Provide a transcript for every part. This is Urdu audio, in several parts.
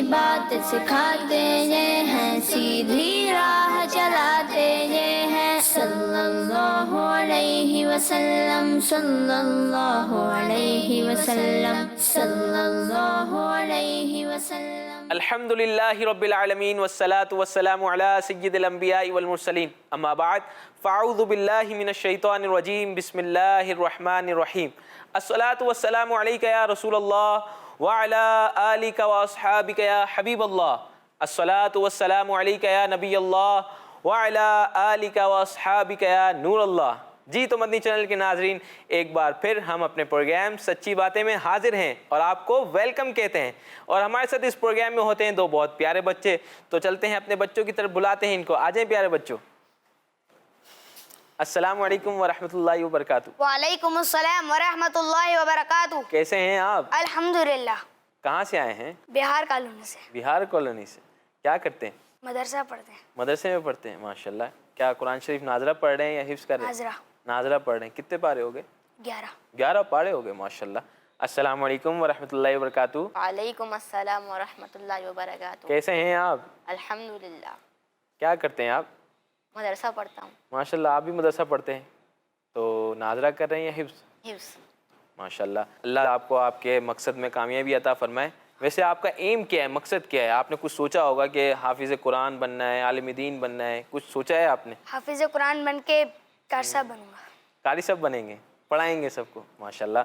بات سکھاتے یہ ہیں، سیدھی راہ چلاتے یہ ہیں، صلی اللہ علیہ وسلم، صلی اللہ علیہ وسلم، صلی اللہ علیہ وسلم۔ الحمد للہ رب العالمین والصلاة والسلام علی سید الانبیاء والمرسلین، اما بعد فاعوذ باللہ من الشیطان الرجیم، بسم اللہ الرحمن الرحیم۔ الصلاة والسلام علیک یا رسول اللہ وعلی آلک واصحابک یا حبیب اللہ۔ الصلاة والسلام علیک یا نبی اللہ وعلی آلک واصحابک یا نور اللہ۔ جی تو مدنی چینل کے ناظرین، ایک بار پھر ہم اپنے پروگرام سچی باتیں میں حاضر ہیں اور آپ کو ویلکم کہتے ہیں، اور ہمارے ساتھ اس پروگرام میں ہوتے ہیں دو بہت پیارے بچے۔ تو چلتے ہیں اپنے بچوں کی طرف، بلاتے ہیں ان کو۔ آ جائیں پیارے بچوں۔ السلام علیکم ورحمۃ اللہ وبرکاتہ۔ وعلیکم السلام ورحمۃ اللہ وبرکاتہ۔ کیسے ہیں آپ؟ الحمدللہ۔ کہاں سے آئے ہیں؟ بہار کالونی سے۔ بہار کالونی سے۔ کیا کرتے ہیں؟ مدرسہ پڑھتے ہیں۔ مدرسے میں پڑھتے ہیں، ماشاءاللہ۔ کیا قرآن شریف ناظرہ پڑھ رہے ہیں یا حفظ کر رہے ہیں؟ ناظرہ۔ ناظرہ پڑھ رہے ہیں۔ کتنے پارے ہو گئے؟ 11۔ 11 پارے ہو گئے، ماشاءاللہ۔ السلام علیکم ورحمۃ اللہ وبرکاتہ۔ وعلیکم السلام ورحمۃ اللہ وبرکاتہ۔ کیسے ہیں آپ؟ الحمدللہ۔ کیا کرتے ہیں آپ؟ مدرسہ پڑھتا ہوں۔ ماشاءاللہ، آپ بھی مدرسہ پڑھتے ہیں، تو ناظرہ کر رہے ہیں یا حفظ؟ حفظ۔ ماشاءاللہ، اللہ آپ کو آپ کے مقصد میں کامیابی عطا فرمائے۔ ویسے آپ کا ایم کیا ہے، مقصد کیا ہے؟ آپ نے کچھ سوچا ہوگا کہ حافظ قرآن بننا ہے، عالم دین بننا ہے، کچھ سوچا ہے آپ نے؟ حافظ قرآن بن کے قاری بنوں گا۔ قاری صاحب بنیں گے، پڑھائیں گے سب کو، ماشاءاللہ۔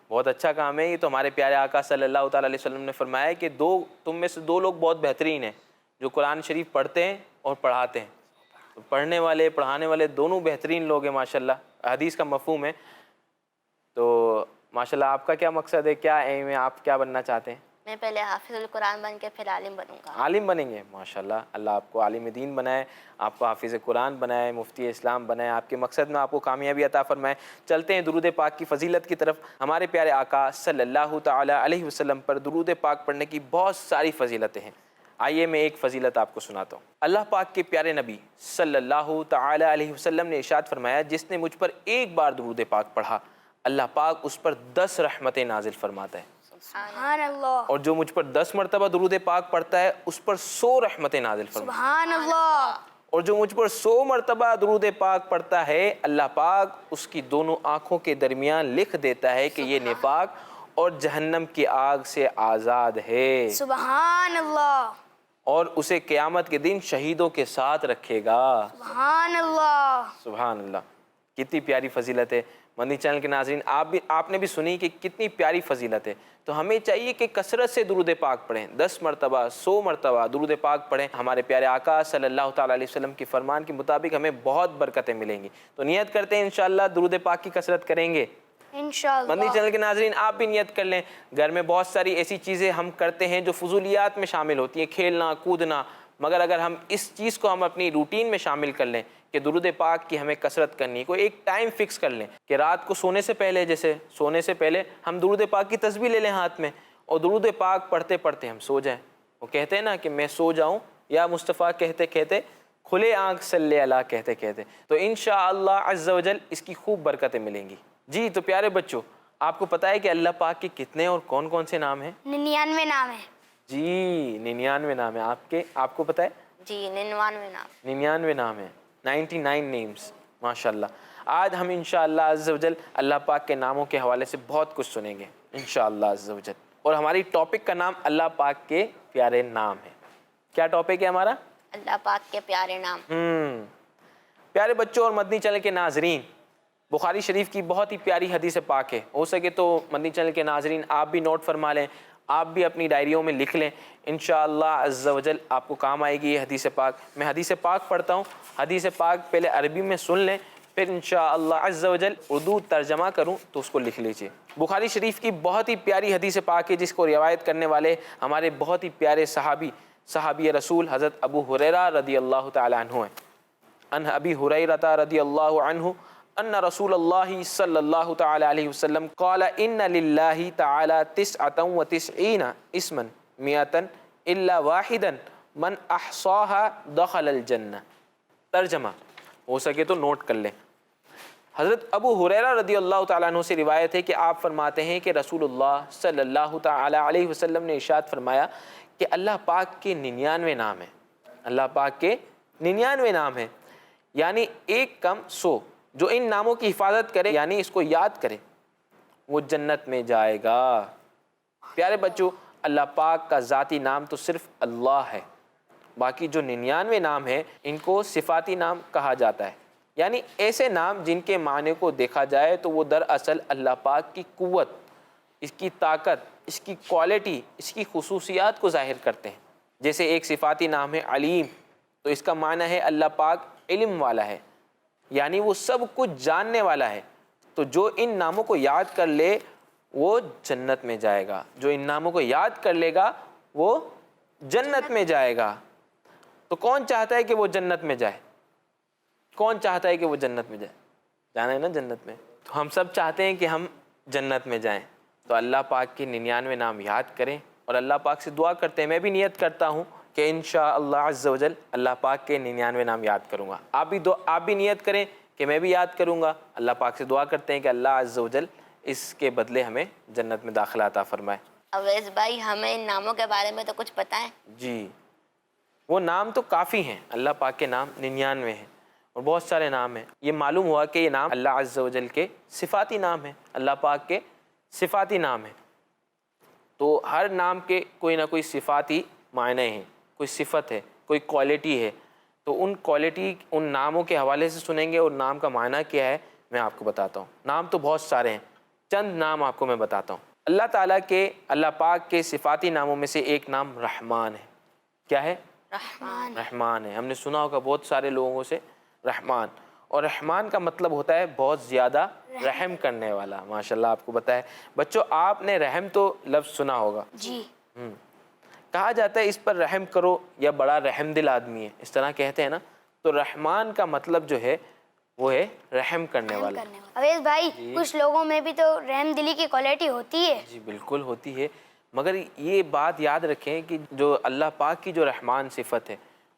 بہت اچھا کام ہے یہ تو۔ ہمارے پیارے آقا صلی اللہ تعالیٰ علیہ وسلم نے فرمایا ہے کہ تم میں سے دو لوگ بہت بہترین ہیں، جو قرآن شریف پڑھتے ہیں اور پڑھاتے ہیں۔ تو پڑھنے والے پڑھانے والے دونوں بہترین لوگ ہیں، ماشاءاللہ، حدیث کا مفہوم ہے۔ تو ماشاءاللہ، آپ کا کیا مقصد ہے، کیا ایم ہے، آپ کیا بننا چاہتے ہیں؟ میں پہلے حافظ القرآن بن کے پھر عالم بنوں گا۔ عالم بنیں گے، ماشاءاللہ۔ اللہ آپ کو عالم دین بنائے، آپ کو حافظ قرآن بنائے، مفتی اسلام بنائے، آپ کے مقصد میں آپ کو کامیابی عطا فرمائے۔ چلتے ہیں درود پاک کی فضیلت کی طرف۔ ہمارے پیارے آقا صلی اللہ تعالیٰ علیہ وسلم پر درود پاک پڑھنے کی بہت ساری فضیلتیں ہیں۔ آئیے میں ایک فضیلت آپ کو سناتا ہوں۔ اللہ پاک کے پیارے نبی صلی اللہ تعالیٰ علیہ وسلم نے ارشاد فرمایا، جس نے مجھ پر ایک بار درود پاک پڑھا، اللہ پاک اس پر 10 رحمتیں نازل فرماتا ہے، سبحان اللہ۔ اور جو مجھ پر 10 مرتبہ درود پاک پڑھتا ہے اس پر 100 رحمتیں نازل فرماتا ہے، سبحان اللہ۔ اور جو مجھ پر 100 مرتبہ درود پاک پڑھتا ہے، اللہ پاک اس کی دونوں آنکھوں کے درمیان لکھ دیتا ہے کہ یہ نفاق اور جہنم کی آگ سے آزاد ہے، سبحان اللہ۔ اور اسے قیامت کے دن شہیدوں کے ساتھ رکھے گا۔ سبحان اللہ۔ سبحان اللہ، کتنی پیاری فضیلت ہے۔ مدنی چینل کے ناظرین، آپ نے بھی سنی کہ کتنی پیاری فضیلت ہے۔ تو ہمیں چاہیے کہ کثرت سے درود پاک پڑھیں، 10 مرتبہ 100 مرتبہ درود پاک پڑھیں۔ ہمارے پیارے آقا صلی اللہ تعالیٰ علیہ وسلم کے فرمان کے مطابق ہمیں بہت برکتیں ملیں گی۔ تو نیت کرتے ہیں انشاءاللہ درود پاک کی کثرت کریں گے۔ انشاءاللہ۔ مدنی چینل کے ناظرین، آپ بھی نیت کر لیں۔ گھر میں بہت ساری ایسی چیزیں ہم کرتے ہیں جو فضولیات میں شامل ہوتی ہیں، کھیلنا کودنا، مگر اگر ہم اس چیز کو ہم اپنی روٹین میں شامل کر لیں کہ درود پاک کی ہمیں کثرت کرنی ہے، کوئی ایک ٹائم فکس کر لیں کہ رات کو سونے سے پہلے، جیسے سونے سے پہلے ہم درود پاک کی تسبیح لے لیں ہاتھ میں، اور درود پاک پڑھتے پڑھتے ہم سو جائیں۔ وہ کہتے ہیں نا کہ میں سو جاؤں یا مصطفیٰ کہتے کہتے، کھلے آنکھ صلی اللہ کہتے کہتے، تو انشاءاللہ عز و جل اس کی خوب برکتیں ملیں گی۔ جی تو پیارے بچوں، آپ کو پتہ ہے کہ اللہ پاک کے کتنے اور کون کون سے نام ہیں؟ 99 نام ہے۔ جی 99 نام ہیں۔ آپ کو پتہ ہے؟ جی 99 نام۔ 99 نام ہیں، 99 نیمز، ماشاءاللہ۔ آج ہم انشاءاللہ عز و جل اللہ پاک کے ناموں کے حوالے سے بہت کچھ سنیں گے انشاءاللہ عز و جل، اور ہماری ٹاپک کا نام اللہ پاک کے پیارے نام ہے۔ کیا ٹاپک ہے ہمارا؟ اللہ پاک کے پیارے نام۔ پیارے بچوں اور مدنی چینل کے ناظرین، بخاری شریف کی بہت ہی پیاری حدیث پاک ہے، ہو سکے تو مدنی چینل کے ناظرین آپ بھی نوٹ فرما لیں، آپ بھی اپنی ڈائریوں میں لکھ لیں، انشاءاللہ عز و جل آپ کو کام آئے گی یہ حدیث پاک۔ میں حدیث پاک پڑھتا ہوں، حدیث پاک پہلے عربی میں سن لیں، پھر انشاءاللہ عز و جل اردو ترجمہ کروں تو اس کو لکھ لیجئے۔ بخاری شریف کی بہت ہی پیاری حدیث پاک ہے، جس کو روایت کرنے والے ہمارے بہت ہی پیارے صحابی رسول حضرت ابو ہریرہ رضی اللہ تعالیٰ عنہ ہیں۔ ان ابی ہریرہ رضی اللہ عنہ ان رسول اللہ صلی اللہ تعالی علیہ وسلم قال ان للہ تعالی 99 اسما 100 الا واحدا من احصاها دخل الجنہ۔ ترجمہ ہو سکے تو نوٹ کر لیں۔ حضرت ابو ہریرہ رضی اللہ تعالیٰ عنہ سے روایت ہے کہ آپ فرماتے ہیں کہ رسول اللہ صلی اللہ تعالیٰ علیہ وسلم نے ارشاد فرمایا کہ اللہ پاک کے 99 نام ہیں، اللہ پاک کے 99 نام ہیں، یعنی ایک کم 100، جو ان ناموں کی حفاظت کرے یعنی اس کو یاد کرے وہ جنت میں جائے گا۔ پیارے بچوں، اللہ پاک کا ذاتی نام تو صرف اللہ ہے، باقی جو 99 نام ہیں ان کو صفاتی نام کہا جاتا ہے، یعنی ایسے نام جن کے معنی کو دیکھا جائے تو وہ دراصل اللہ پاک کی قوت، اس کی طاقت، اس کی کوالٹی، اس کی خصوصیات کو ظاہر کرتے ہیں۔ جیسے ایک صفاتی نام ہے علیم، تو اس کا معنی ہے اللہ پاک علم والا ہے، یعنی وہ سب کچھ جاننے والا ہے۔ تو جو ان ناموں کو یاد کر لے وہ جنت میں جائے گا، جو ان ناموں کو یاد کر لے گا وہ جنت میں جائے گا۔ تو کون چاہتا ہے کہ وہ جنت میں جائے؟ کون چاہتا ہے کہ وہ جنت میں جائے؟ جانا ہے نا جنت میں، تو ہم سب چاہتے ہیں کہ ہم جنت میں جائیں۔ تو اللہ پاک کے 99 نام یاد کریں اور اللہ پاک سے دعا کرتے ہیں۔ میں بھی نیت کرتا ہوں کہ انشاءاللہ عز و جل اللہ پاک کے 99 نام یاد کروں گا۔ آپ بھی نیت کریں کہ میں بھی یاد کروں گا۔ اللہ پاک سے دعا کرتے ہیں کہ اللہ عز و جل اس کے بدلے ہمیں جنت میں داخلہ عطا فرمائے۔ اویس بھائی ہمیں ان ناموں کے بارے میں تو کچھ پتہ ہے؟ جی، وہ نام تو کافی ہیں، اللہ پاک کے نام 99 ہیں اور بہت سارے نام ہیں۔ یہ معلوم ہوا کہ یہ نام اللہ عز و جل کے صفاتی نام ہیں، اللہ پاک کے صفاتی نام ہیں۔ تو ہر نام کے کوئی نہ کوئی صفاتی معنی ہیں، کوئی صفت ہے، کوئی کوالٹی ہے۔ تو ان کوالٹی ان ناموں کے حوالے سے سنیں گے، اور نام کا معنی کیا ہے میں آپ کو بتاتا ہوں۔ نام تو بہت سارے ہیں، چند نام آپ کو میں بتاتا ہوں۔ اللہ تعالیٰ کے، اللہ پاک کے صفاتی ناموں میں سے ایک نام رحمان ہے۔ کیا ہے؟ رحمان۔ رحمان ہے۔ ہم نے سنا ہوگا بہت سارے لوگوں سے رحمان، اور رحمان کا مطلب ہوتا ہے بہت زیادہ رحم کرنے والا۔ ماشاءاللہ آپ کو بتایا بچوں، آپ نے رحم تو لفظ سنا ہوگا، جی کہا جاتا ہے اس پر رحم کرو یا بڑا رحم دل آدمی ہے، اس طرح کہتے ہیں نا۔ تو رحمان کا مطلب جو ہے وہ ہے رحم کرنے والا۔ اویس بھائی کچھ لوگوں میں بھی تو رحم دلی کی کوالٹی ہوتی ہے۔ جی بالکل ہوتی ہے، مگر یہ بات یاد رکھیں کہ جو اللہ پاک کی جو رحمان صفت ہے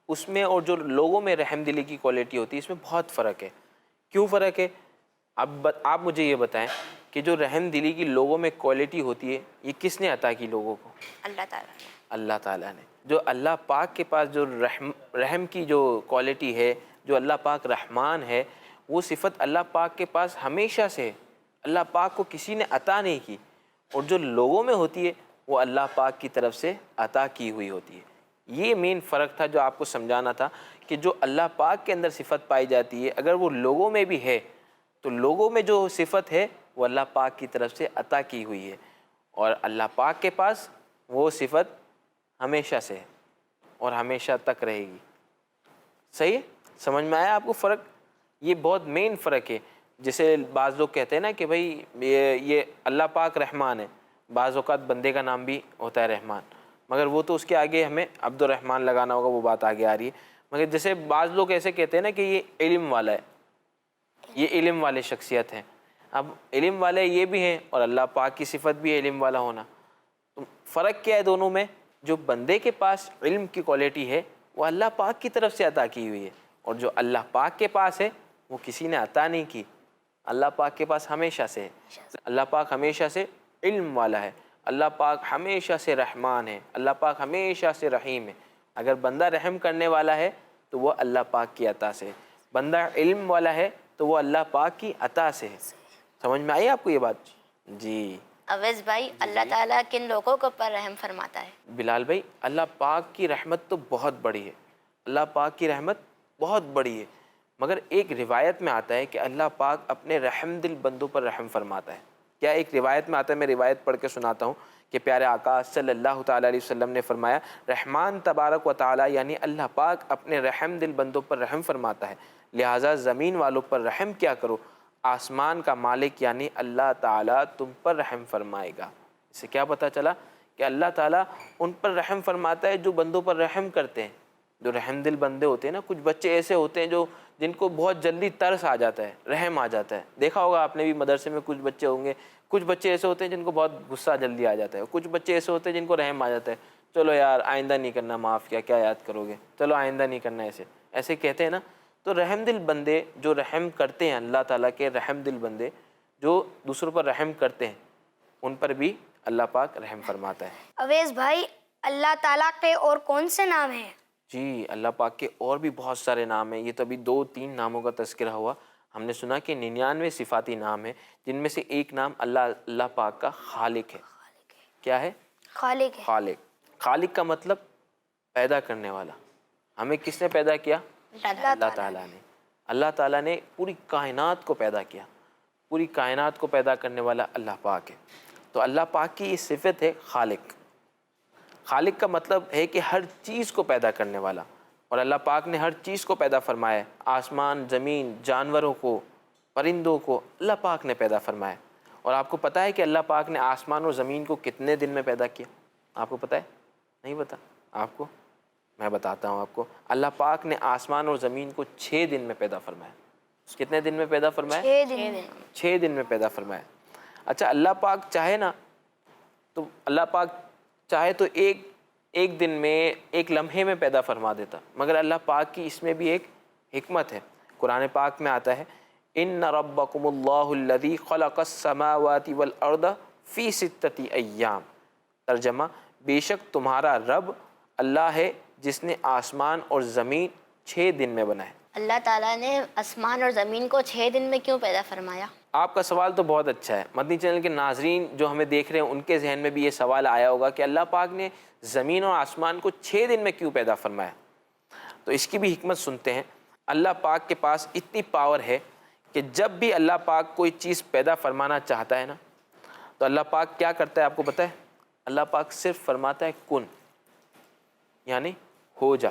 اس میں اور جو لوگوں میں رحم دلی کی کوالٹی ہوتی ہے اس میں بہت فرق ہے۔ کیوں فرق ہے؟ اب آپ مجھے یہ بتائیں کہ جو رحم دلی کی لوگوں میں کوالٹی ہوتی ہے یہ کس نے عطا کی لوگوں کو؟ اللہ تعالیٰ نے۔ اللہ تعالیٰ نے۔ جو اللہ پاک کے پاس جو رحم کی جو کوالٹی ہے، جو اللہ پاک رحمان ہے، وہ صفت اللہ پاک کے پاس ہمیشہ سے ہے، اللہ پاک کو کسی نے عطا نہیں کی، اور جو لوگوں میں ہوتی ہے وہ اللہ پاک کی طرف سے عطا کی ہوئی ہوتی ہے۔ یہ مین فرق تھا جو آپ کو سمجھانا تھا کہ جو اللہ پاک کے اندر صفت پائی جاتی ہے اگر وہ لوگوں میں بھی ہے تو لوگوں میں جو صفت ہے وہ اللہ پاک کی طرف سے عطا کی ہوئی ہے، اور اللہ پاک کے پاس وہ صفت ہمیشہ سے ہے اور ہمیشہ تک رہے گی۔ صحیح ہے؟ سمجھ میں آیا آپ کو فرق؟ یہ بہت مین فرق ہے۔ جیسے بعض لوگ کہتے ہیں نا کہ بھائی یہ اللہ پاک رحمان ہے، بعض اوقات بندے کا نام بھی ہوتا ہے رحمان، مگر وہ تو اس کے آگے ہمیں عبد الرحمن لگانا ہوگا، وہ بات آگے آ رہی ہے۔ مگر جیسے بعض لوگ ایسے کہتے ہیں نا کہ یہ علم والا ہے، یہ علم والے شخصیت ہیں۔ اب علم والے یہ بھی ہیں اور اللہ پاک کی صفت بھی ہے علم والا ہونا۔ تو فرق کیا ہے دونوں میں؟ جو بندے کے پاس علم کی کوالٹی ہے وہ اللہ پاک کی طرف سے عطا کی ہوئی ہے، اور جو اللہ پاک کے پاس ہے وہ کسی نے عطا نہیں کی، اللہ پاک کے پاس ہمیشہ سے ہے۔ اللہ پاک ہمیشہ سے علم والا ہے، اللہ پاک ہمیشہ سے رحمان ہے، اللہ پاک ہمیشہ سے رحیم ہے۔ اگر بندہ رحم کرنے والا ہے تو وہ اللہ پاک کی عطا سے ہے، بندہ علم والا ہے تو وہ اللہ پاک کی عطا سے ہے۔ سمجھ میں آئی آپ کو یہ بات؟ جی اویس بھائی اللہ تعالیٰ کن لوگوں کے اوپر رحم فرماتا ہے؟ بلال بھائی، اللہ پاک کی رحمت تو بہت بڑی ہے، اللہ پاک کی رحمت بہت بڑی ہے، مگر ایک روایت میں آتا ہے کہ اللہ پاک اپنے رحم دل بندوں پر رحم فرماتا ہے۔ کیا ایک روایت میں آتا ہے، میں روایت پڑھ کے سناتا ہوں کہ پیارے آقا صلی اللہ تعالیٰ علیہ وسلم نے فرمایا، رحمان تبارک و تعالیٰ یعنی اللہ پاک اپنے رحم دل بندوں پر رحم فرماتا ہے، لہٰذا زمین والوں پر رحم کیا کرو، آسمان کا مالک یعنی اللہ تعالیٰ تم پر رحم فرمائے گا۔ اس سے کیا پتہ چلا کہ اللہ تعالیٰ ان پر رحم فرماتا ہے جو بندوں پر رحم کرتے ہیں، جو رحم دل بندے ہوتے ہیں نا۔ کچھ بچے ایسے ہوتے ہیں جو جن کو بہت جلدی ترس آ جاتا ہے، رحم آ جاتا ہے، دیکھا ہوگا آپ نے بھی مدرسے میں کچھ بچے ہوں گے، کچھ بچے ایسے ہوتے ہیں جن کو بہت غصہ جلدی آ جاتا ہے، کچھ بچے ایسے ہوتے ہیں جن کو رحم آ جاتا ہے، چلو یار آئندہ نہیں کرنا، معاف کیا، کیا یاد کرو گے، چلو آئندہ نہیں کرنا، ایسے کہتے ہیں نا۔ تو رحم دل بندے جو رحم کرتے ہیں، اللہ تعالیٰ کے رحم دل بندے جو دوسروں پر رحم کرتے ہیں، ان پر بھی اللہ پاک رحم فرماتا ہے۔ اویس بھائی، اللہ تعالیٰ کے اور کون سے نام ہیں؟ جی، اللہ پاک کے اور بھی بہت سارے نام ہیں، یہ تو ابھی 2-3 ناموں کا تذکرہ ہوا۔ ہم نے سنا کہ 99 صفاتی نام ہیں، جن میں سے ایک نام اللہ پاک کا خالق ہے۔ کیا ہے؟ خالق ہے۔ خالق۔ خالق کا مطلب پیدا کرنے والا۔ ہمیں کس نے پیدا کیا؟ اللہ تعالیٰ نے۔ اللہ تعالیٰ نے پوری کائنات کو پیدا کیا، پوری کائنات کو پیدا کرنے والا اللہ پاک ہے۔ تو اللہ پاک کی یہ صفت ہے خالق۔ خالق کا مطلب ہے کہ ہر چیز کو پیدا کرنے والا، اور اللہ پاک نے ہر چیز کو پیدا فرمایا ہے۔ آسمان، زمین، جانوروں کو، پرندوں کو اللہ پاک نے پیدا فرمایا۔ اور آپ کو پتہ ہے کہ اللہ پاک نے آسمان اور زمین کو کتنے دن میں پیدا کیا؟ آپ کو پتہ ہے؟ نہیں پتہ آپ کو؟ میں بتاتا ہوں آپ کو۔ اللہ پاک نے آسمان اور زمین کو 6 دن میں پیدا فرمایا۔ کتنے دن میں پیدا فرمایا؟ 6 دن۔ 6 دن میں پیدا فرمایا۔ اچھا، اللہ پاک چاہے نا تو اللہ پاک چاہے تو ایک دن میں، ایک لمحے میں پیدا فرما دیتا، مگر اللہ پاک کی اس میں بھی ایک حکمت ہے۔ قرآن پاک میں آتا ہے ان ربکم اللہ الذی خلق السماوات والارض فی 6 ایام۔ ترجمہ، بے شک تمہارا رب اللہ ہے جس نے آسمان اور زمین 6 دن میں بنائے۔ اللہ تعالیٰ نے آسمان اور زمین کو 6 دن میں کیوں پیدا فرمایا؟ آپ کا سوال تو بہت اچھا ہے۔ مدنی چینل کے ناظرین جو ہمیں دیکھ رہے ہیں ان کے ذہن میں بھی یہ سوال آیا ہوگا کہ اللہ پاک نے زمین اور آسمان کو 6 دن میں کیوں پیدا فرمایا؟ تو اس کی بھی حکمت سنتے ہیں۔ اللہ پاک کے پاس اتنی پاور ہے کہ جب بھی اللہ پاک کوئی چیز پیدا فرمانا چاہتا ہے نا، تو اللہ پاک کیا کرتا ہے آپ کو پتہ ہے؟ اللہ پاک صرف فرماتا ہے کن، یعنی ہو جا۔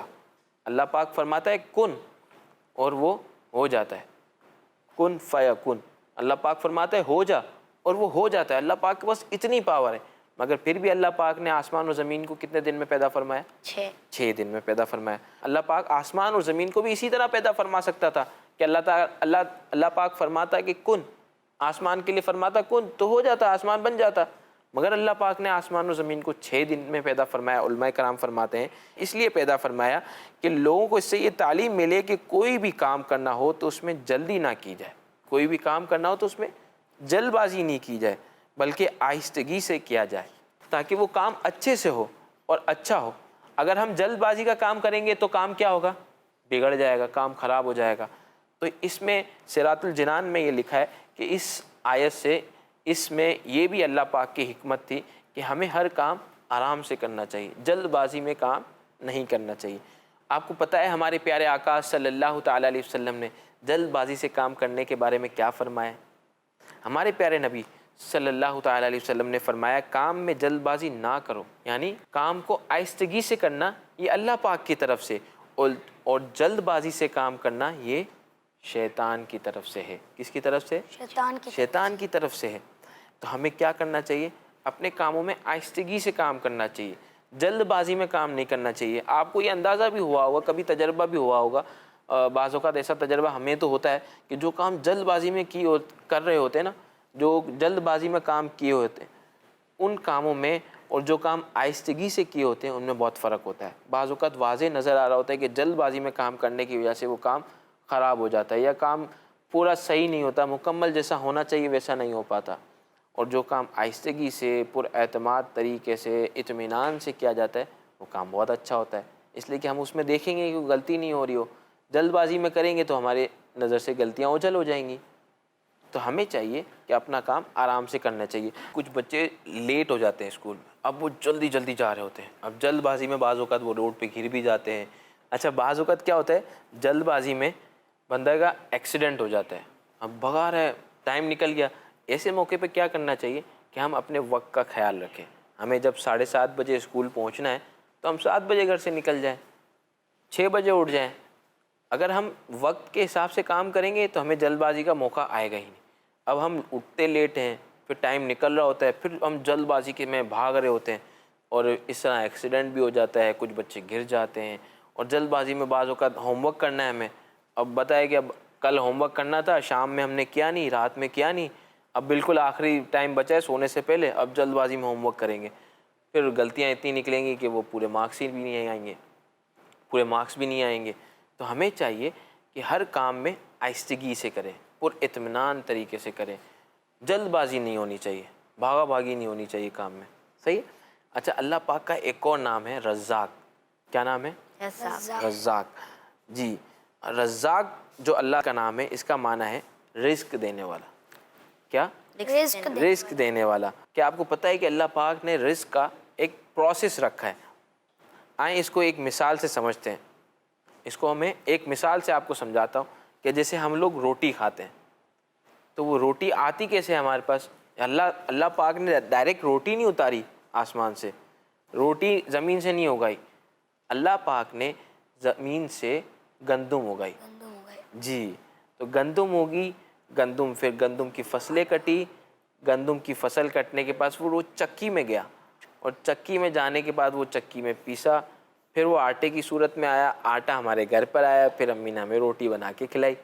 اللہ پاک فرماتا ہے کن اور وہ ہو جاتا ہے۔ کن فیکن، اللہ پاک فرماتا ہے ہو جا اور وہ ہو جاتا ہے۔ اللہ پاک کے پاس اتنی پاور ہے، مگر پھر بھی اللہ پاک نے آسمان اور زمین کو کتنے دن میں پیدا فرمایا؟ 6 دن میں پیدا فرمایا۔ اللہ پاک آسمان اور زمین کو بھی اسی طرح پیدا فرما سکتا تھا کہ اللہ پاک فرماتا کہ کن، آسمان کے لیے فرماتا کن تو ہو جاتا، آسمان بن جاتا، مگر اللہ پاک نے آسمان اور زمین کو 6 دن میں پیدا فرمایا۔ علماء کرام فرماتے ہیں اس لیے پیدا فرمایا کہ لوگوں کو اس سے یہ تعلیم ملے کہ کوئی بھی کام کرنا ہو تو اس میں جلدی نہ کی جائے، کوئی بھی کام کرنا ہو تو اس میں جلد بازی نہیں کی جائے، بلکہ آہستگی سے کیا جائے تاکہ وہ کام اچھے سے ہو اور اچھا ہو۔ اگر ہم جلد بازی کا کام کریں گے تو کام کیا ہوگا؟ بگڑ جائے گا، کام خراب ہو جائے گا۔ تو اس میں صراط الجنان میں یہ لکھا ہے کہ اس آیت سے اس میں یہ بھی اللہ پاک کی حکمت تھی کہ ہمیں ہر کام آرام سے کرنا چاہیے، جلد بازی میں کام نہیں کرنا چاہیے۔ آپ کو پتہ ہے ہمارے پیارے آقا صلی اللہ تعالیٰ علیہ وسلم نے جلد بازی سے کام کرنے کے بارے میں کیا فرمایا؟ ہمارے پیارے نبی صلی اللہ تعالیٰ علیہ وسلم نے فرمایا کام میں جلد بازی نہ کرو، یعنی کام کو آہستگی سے کرنا یہ اللہ پاک کی طرف سے، اور جلد بازی سے کام کرنا یہ شیطان کی طرف سے ہے۔ کس کی طرف سے؟ شیطان کی طرف سے ہے۔ تو ہمیں کیا کرنا چاہیے؟ اپنے کاموں میں آہستگی سے کام کرنا چاہیے، جلد بازی میں کام نہیں کرنا چاہیے۔ آپ کو یہ اندازہ بھی ہوا ہوگا، کبھی تجربہ بھی ہوا ہوگا، بعض اوقات ایسا تجربہ ہمیں تو ہوتا ہے کہ جو کام جلد بازی میں کر رہے ہوتے ہیں نا، جو جلد بازی میں کام کیے ہوتے ہیں ان کاموں میں اور جو کام آہستگی سے کیے ہوتے ہیں ان میں بہت فرق ہوتا ہے۔ بعض اوقات واضح نظر آ رہا ہوتا ہے کہ جلد بازی میں کام کرنے کی وجہ سے وہ کام خراب ہو جاتا ہے یا کام پورا صحیح نہیں ہوتا، مکمل جیسا ہونا چاہیے ویسا نہیں ہو پاتا، اور جو کام آہستگی سے پر اعتماد طریقے سے اطمینان سے کیا جاتا ہے وہ کام بہت اچھا ہوتا ہے، اس لیے کہ ہم اس میں دیکھیں گے کہ کوئی غلطی نہیں ہو رہی ہو۔ جلد بازی میں کریں گے تو ہمارے نظر سے غلطیاں اوجھل ہو جائیں گی۔ تو ہمیں چاہیے کہ اپنا کام آرام سے کرنا چاہیے۔ کچھ بچے لیٹ ہو جاتے ہیں اسکول میں، اب وہ جلدی جا رہے ہوتے ہیں، اب جلد بازی میں بعض اوقات وہ روڈ پہ گر بھی جاتے ہیں۔ اچھا، بعض اوقات کیا ہوتا ہے جلد بازی میں بندہ کا ایکسیڈنٹ ہو جاتا ہے، اب بھگا رہا ہے، ٹائم نکل گیا۔ ایسے موقع پہ کیا کرنا چاہیے کہ ہم اپنے وقت کا خیال رکھیں۔ ہمیں جب 7:30 بجے اسکول پہنچنا ہے تو ہم 7 بجے گھر سے نکل جائیں، 6 بجے اٹھ جائیں۔ اگر ہم وقت کے حساب سے کام کریں گے تو ہمیں جلد بازی کا موقع آئے گا ہی نہیں۔ اب ہم اٹھتے لیٹ ہیں، پھر ٹائم نکل رہا ہوتا ہے، پھر ہم جلد بازی کے میں بھاگ رہے ہوتے ہیں اور اس طرح ایکسیڈنٹ بھی ہو جاتا ہے، کچھ بچے گر جاتے ہیں۔ اور جلد بازی میں بعض اوقات ہوم ورک کرنا ہے ہمیں، اب بتائے کہ اب کل ہوم ورک کرنا تھا، شام میں ہم نے کیا نہیں، رات میں کیا نہیں، اب بالکل آخری ٹائم بچا ہے سونے سے پہلے، اب جلد بازی میں ہوم ورک کریں گے، پھر غلطیاں اتنی نکلیں گی کہ وہ پورے مارکس بھی نہیں آئیں گے، پورے مارکس بھی نہیں آئیں گے۔ تو ہمیں چاہیے کہ ہر کام میں آہستگی سے کریں، پر اطمینان طریقے سے کریں، جلد بازی نہیں ہونی چاہیے، بھاگا بھاگی نہیں ہونی چاہیے کام میں، صحیح ہے؟ اچھا، اللہ پاک کا ایک اور نام ہے رزاق. کیا نام ہے؟ رزاق. جی، رزاق جو اللہ کا نام ہے، اس کا معنی ہے رزق دینے والا. کیا؟ رزق دینے والا. کیا آپ کو پتہ ہے کہ اللہ پاک نے رزق کا ایک پروسیس رکھا ہے؟ آئیں اس کو ایک مثال سے سمجھتے ہیں. اس کو میں ایک مثال سے آپ کو سمجھاتا ہوں کہ جیسے ہم لوگ روٹی کھاتے ہیں تو وہ روٹی آتی کیسے ہمارے پاس؟ اللہ پاک نے ڈائریکٹ روٹی نہیں اتاری آسمان سے، روٹی زمین سے نہیں اگائی. اللہ پاک نے زمین سے گندم اگائی. جی، تو گندم ہوگی، گندم، پھر گندم کی فصلیں کٹی، گندم کی فصل کٹنے کے بعد وہ چکی میں گیا، اور چکی میں جانے کے بعد وہ چکی میں پیسا، پھر وہ آٹے کی صورت میں آیا، آٹا ہمارے گھر پر آیا، پھر امی نے ہمیں روٹی بنا کے کھلائی.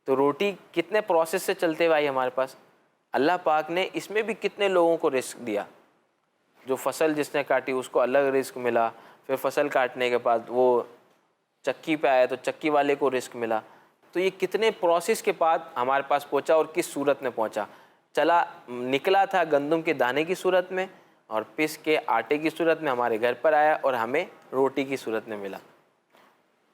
تو روٹی کتنے پروسیس سے چلتے ہوئے آئی ہمارے پاس. اللہ پاک نے اس میں بھی کتنے لوگوں کو رزق دیا. جو فصل جس نے کاٹی اس کو الگ رزق ملا، پھر فصل کاٹنے کے بعد وہ چکی پہ آیا تو چکی والے کو رزق ملا. تو یہ کتنے پروسیس کے بعد ہمارے پاس پہنچا اور کس صورت میں پہنچا. نکلا تھا گندم کے دانے کی صورت میں، اور پس کے آٹے کی صورت میں ہمارے گھر پر آیا، اور ہمیں روٹی کی صورت میں ملا.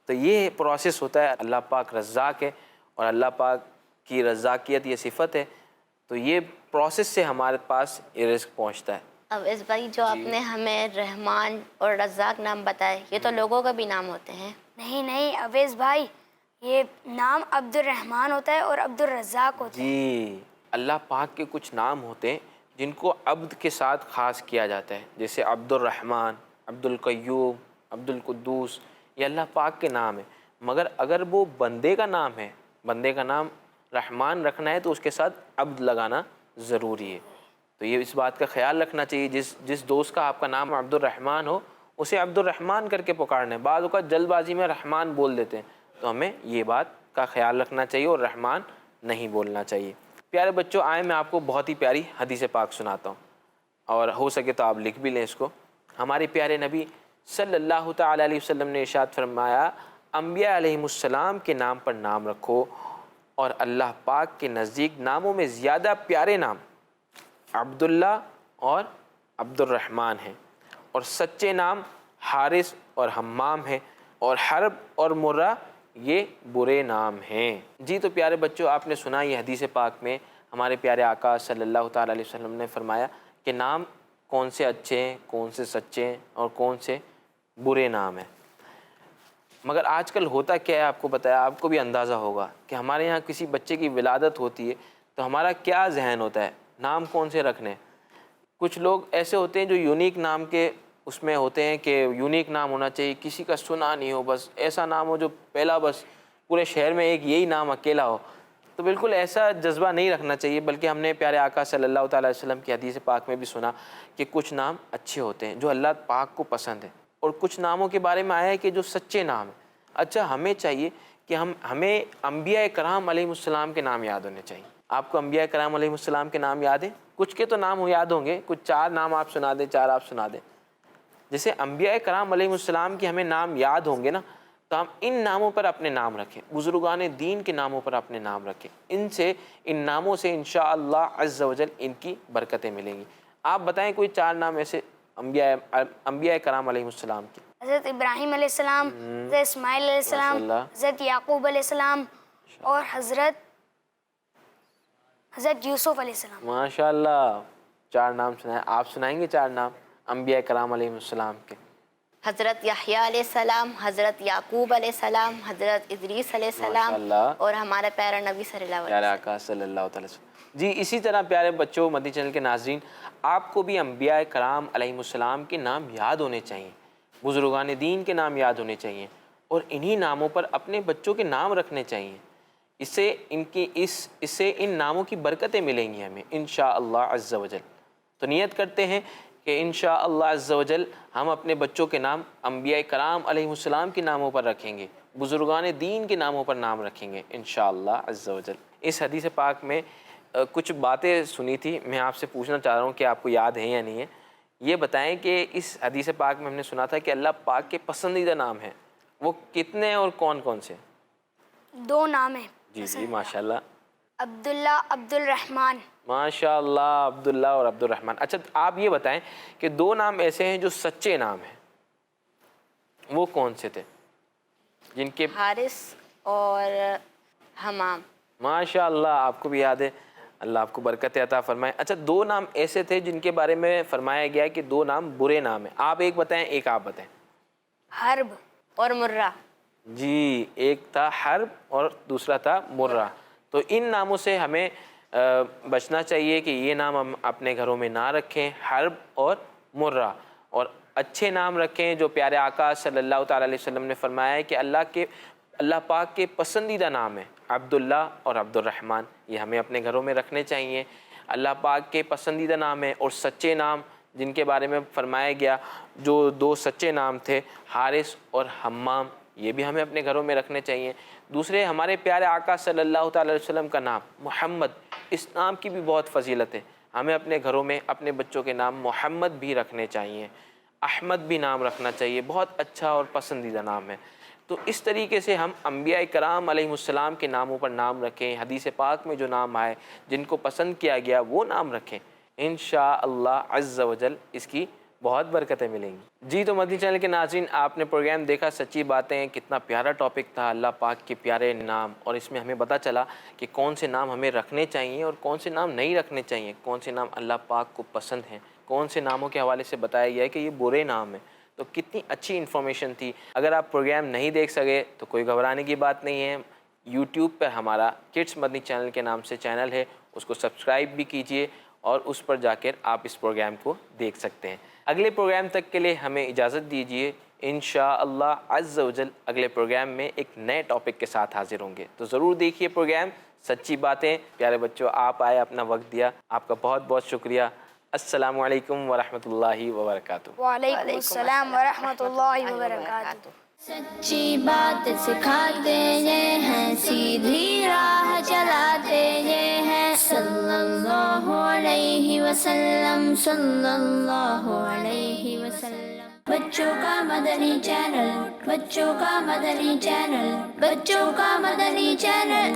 تو یہ پروسیس ہوتا ہے. اللہ پاک رزاق ہے، اور اللہ پاک کی رزاقیت یہ صفت ہے. تو یہ پروسیس سے ہمارے پاس یہ رزق پہنچتا ہے. اب اس بھائی جو آپ نے ہمیں رحمان اور رزاق نام بتائے، یہ تو لوگوں کا بھی نام ہوتے ہیں. نہیں اویس بھائی، یہ نام عبد الرحمن ہوتا ہے اور عبد الرزاق ہوتا ہے. جی، اللہ پاک کے کچھ نام ہوتے ہیں جن کو عبد کے ساتھ خاص کیا جاتا ہے، جیسے عبد الرحمن، عبد القیوم، عبد القدوس، یہ اللہ پاک کے نام ہیں. مگر اگر وہ بندے کا نام ہے، بندے کا نام رحمان رکھنا ہے تو اس کے ساتھ عبد لگانا ضروری ہے. تو یہ اس بات کا خیال رکھنا چاہیے، جس دوست کا آپ کا نام عبد الرحمن ہو اسے عبد الرحمن کر کے پکارنا ہے. بعض اوقات جلد بازی میں رحمان بول دیتے ہیں، تو ہمیں یہ بات کا خیال رکھنا چاہیے اور رحمان نہیں بولنا چاہیے. پیارے بچوں، آئیں میں آپ کو بہت ہی پیاری حدیث پاک سناتا ہوں، اور ہو سکے تو آپ لکھ بھی لیں اس کو. ہمارے پیارے نبی صلی اللہ تعالیٰ علیہ وسلم نے ارشاد فرمایا، انبیاء علیہم السلام کے نام پر نام رکھو، اور اللہ پاک کے نزدیک ناموں میں زیادہ پیارے نام عبداللہ اور عبد الرحمن ہیں، اور سچے نام حارث اور حمام ہیں، اور حرب اور مرہ یہ برے نام ہیں. جی، تو پیارے بچوں، آپ نے سنا یہ حدیث پاک میں ہمارے پیارے آقا صلی اللہ تعالیٰ علیہ وسلم نے فرمایا کہ نام کون سے اچھے ہیں، کون سے سچے ہیں، اور کون سے برے نام ہیں. مگر آج کل ہوتا کیا ہے، آپ کو بتایا، آپ کو بھی اندازہ ہوگا کہ ہمارے یہاں کسی بچے کی ولادت ہوتی ہے تو ہمارا کیا ذہن ہوتا ہے، نام کون سے رکھنے. کچھ لوگ ایسے ہوتے ہیں جو یونیک نام کے اس میں ہوتے ہیں کہ یونیک نام ہونا چاہیے، کسی کا سنا نہیں ہو، بس ایسا نام ہو جو پہلا بس پورے شہر میں ایک یہی نام اکیلا ہو. تو بالکل ایسا جذبہ نہیں رکھنا چاہیے، بلکہ ہم نے پیارے آقا صلی اللہ تعالیٰ علیہ وسلم کی حدیث پاک میں بھی سنا کہ کچھ نام اچھے ہوتے ہیں جو اللہ پاک کو پسند ہے، اور کچھ ناموں کے بارے میں آیا ہے کہ جو سچے نام ہیں. اچھا، ہمیں چاہیے کہ ہمیں انبیاء کرام علیہ السلام کے نام یاد ہونے چاہیے. آپ کو انبیاء کرام علیہ السلام کے نام یاد ہیں؟ کچھ کے تو نام یاد ہوں گے، کچھ 4 نام آپ سنا دیں، 4 آپ سنا دیں. جیسے انبیاء کرام علیہ السلام کی ہمیں نام یاد ہوں گے نا، تو ہم ان ناموں پر اپنے نام رکھیں، بزرگان دین کے ناموں پر اپنے نام رکھیں. ان ناموں سے انشاءاللہ عز و جل ان کی برکتیں ملیں گی. آپ بتائیں کوئی 4 نام ایسے انبیاء کرام علیہ السلام کی. حضرت ابراہیم علیہ السلام، حضرت اسماعیل علیہ السلام، حضرت یعقوب علیہ السلام، اور حضرت یوسف علیہ السلام. ماشاءاللہ، 4 نام سنائیں. آپ سنائیں گے 4 نام انبیاء کرام علیہ السلام کے؟ حضرت یحییٰ علیہ السلام، حضرت یعقوب علیہ السلام، حضرت ادریس علیہ السلام، اور ہمارے پیارے نبی صلی اللہ علیہ وسلم. صلی اللہ تعالیٰ وسلم. جی، اسی طرح پیارے بچوں، مدنی چینل کے ناظرین، آپ کو بھی انبیاء کرام علیہ السلام کے نام یاد ہونے چاہیے، بزرگان دین کے نام یاد ہونے چاہیے، اور انہی ناموں پر اپنے بچوں کے نام رکھنے چاہیے. اس سے ان ناموں کی برکتیں ملیں گی ہمیں انشاءاللہ عز و جل. تو نیت کرتے ہیں کہ انشاءاللہ عز و جل ہم اپنے بچوں کے نام انبیاء کرام علیہ السلام کے ناموں پر رکھیں گے، بزرگان دین کے ناموں پر نام رکھیں گے انشاءاللہ عز و جل. اس حدیث پاک میں کچھ باتیں سنی تھی، میں آپ سے پوچھنا چاہ رہا ہوں کہ آپ کو یاد ہے یا نہیں ہے. یہ بتائیں کہ اس حدیث پاک میں ہم نے سنا تھا کہ اللہ پاک کے پسندیدہ نام ہیں، وہ کتنے اور کون کون سے؟ دو نام ہیں جی جی ماشاء اللہ، عبداللہ عبد الرحمن. ماشاء اللہ، عبداللہ اور عبد الرحمن. اچھا آپ یہ بتائیں کہ دو نام ایسے ہیں جو سچے نام ہیں، وہ کون سے تھے جن کے؟ حارث اور حمام. ماشاء اللہ آپ کو بھی یاد ہے، اللہ آپ کو برکت عطا فرمائے. اچھا دو نام ایسے تھے جن کے بارے میں فرمایا گیا کہ دو نام برے نام ہیں، آپ ایک بتائیں ایک آپ بتائیں. حرب اور مرہ. جی، ایک تھا حرب اور دوسرا تھا مرہ. تو ان ناموں سے ہمیں بچنا چاہیے کہ یہ نام ہم اپنے گھروں میں نہ رکھیں، حرب اور مرہ، اور اچھے نام رکھیں جو پیارے آقا صلی اللہ تعالیٰ علیہ وسلم نے فرمایا ہے کہ اللہ پاک کے پسندیدہ نام ہے عبداللہ اور عبد الرحمن. یہ ہمیں اپنے گھروں میں رکھنے چاہیے. اللہ پاک کے پسندیدہ نام ہیں. اور سچے نام جن کے بارے میں فرمایا گیا، جو دو سچے نام تھے حارث اور حمام، یہ بھی ہمیں اپنے گھروں میں رکھنے چاہیے. دوسرے ہمارے پیارے آقا صلی اللہ تعالیٰ علیہ وسلم کا نام محمد، اس نام کی بھی بہت فضیلت ہے. ہمیں اپنے گھروں میں اپنے بچوں کے نام محمد بھی رکھنے چاہیے، احمد بھی نام رکھنا چاہیے، بہت اچھا اور پسندیدہ نام ہے. تو اس طریقے سے ہم انبیاء کرام علیہ السلام کے ناموں پر نام رکھیں، حدیث پاک میں جو نام آئے جن کو پسند کیا گیا وہ نام رکھیں. انشاءاللہ عز و جل اس کی بہت برکتیں ملیں گی. جی تو مدنی چینل کے ناظرین، آپ نے پروگرام دیکھا سچی باتیں، کتنا پیارا ٹاپک تھا اللہ پاک کے پیارے نام، اور اس میں ہمیں پتہ چلا کہ کون سے نام ہمیں رکھنے چاہیے اور کون سے نام نہیں رکھنے چاہیے، کون سے نام اللہ پاک کو پسند ہیں، کون سے ناموں کے حوالے سے بتایا گیا ہے کہ یہ برے نام ہیں. تو کتنی اچھی انفارمیشن تھی. اگر آپ پروگرام نہیں دیکھ سکے تو کوئی گھبرانے کی بات نہیں ہے. یوٹیوب پر ہمارا کڈس مدنی چینل کے نام سے چینل ہے، اس کو سبسکرائب بھی کیجئے اور اس پر جا کر آپ اس پروگرام کو دیکھ سکتے ہیں. اگلے پروگرام تک کے لیے ہمیں اجازت دیجیے. انشاءاللہ عز و جل اگلے پروگرام میں ایک نئے ٹاپک کے ساتھ حاضر ہوں گے. تو ضرور دیکھیے پروگرام سچی باتیں. پیارے بچوں، آپ آئے، اپنا وقت دیا، آپ کا بہت بہت شکریہ. السلام علیکم ورحمۃ اللہ وبرکاتہ. وعلیکم السلام ورحمۃ اللہ وبرکاتہ. سچی بات سکھاتے یہ ہیں، سیدھی راہ چلاتے یہ ہیں. صلی اللہ علیہ وسلم، صلی اللہ علیہ وسلم. بچوں کا مدنی چینل، بچوں کا مدنی چینل، بچوں کا مدنی چینل.